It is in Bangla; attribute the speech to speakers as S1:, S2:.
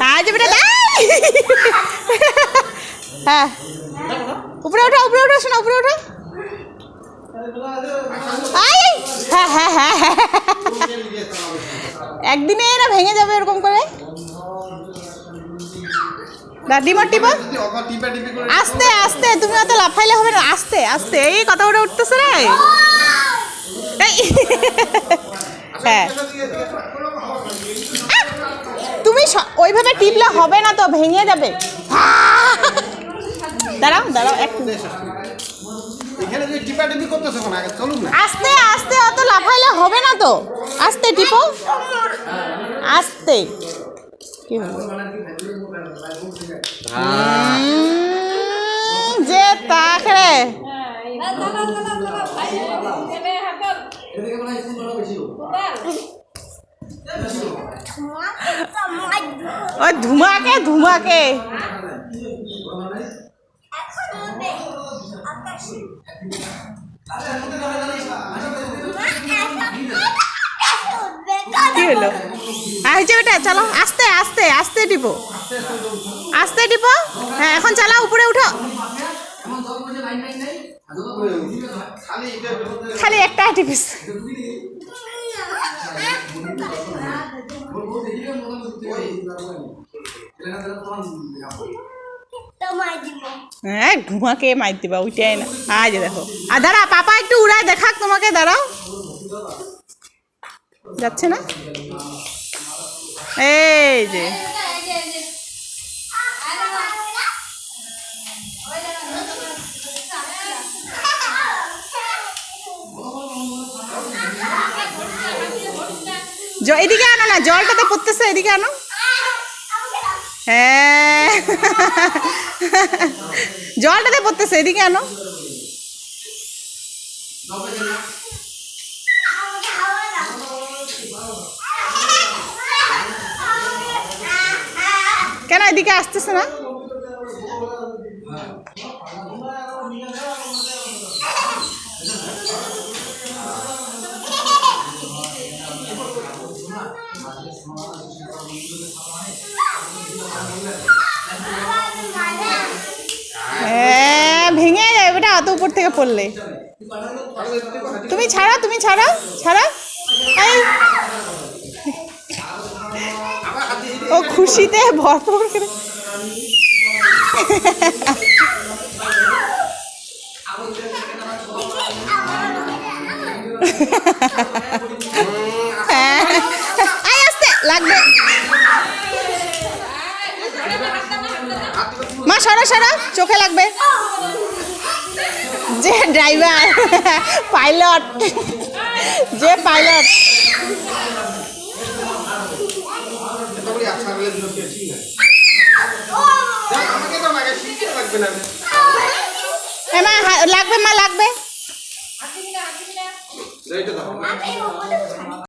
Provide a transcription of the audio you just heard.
S1: আজ বেটা হ্যাঁ উপরে ওঠো শোনা উপরে ওঠো হ্যাঁ হ্যাঁ হ্যাঁ হ্যাঁ একদিনে না ভেঙে যাবে এরকম করে আস্তে আস্তে তুমি অত লাফাইলে হবে না আস্তে আস্তে এই কথা ওটা উঠতেছে রে হ্যাঁ তুমি ওইভাবে টিপলে হবে না তো ভেঙে যাবে দাঁড়াও দাঁড়াও একটু আস্তে আস্তে অত লাফাইলে হবে না তো আস্তে টিপো আস্তে কি হলো যে তাকরে ওই ধুমাকে ধুমাকে কি হলো হয়েছে ওটা চলো আস্তে আস্তে আস্তে টিপো হ্যাঁ এখন চালাও উপরে উঠো খালি একটা টিপিস হ্যাঁ ঘুমাকে মার দিবা উঠাই না আজ দেখো আর দাঁড়া পাপা একটু উড়ায় দেখাক তোমাকে দাঁড়াও যাচ্ছে না এই যে এদিকে আনো না জলটাতে পড়তেছে এদিকে আনো হ্যাঁ জলটাতে পড়তেছে এদিকে আনো কেন এদিকে আসতেছে না ভেঙে যাবে বেটা অত উপর থেকে পড়লে তুমি ছাড়া ও খুশিতে ভরপুর করে আস্তে লাগবে মা সরো চোখে লাগবে যে ড্রাইভার পাইলট যে পাইলট লাগবে মা লাগবে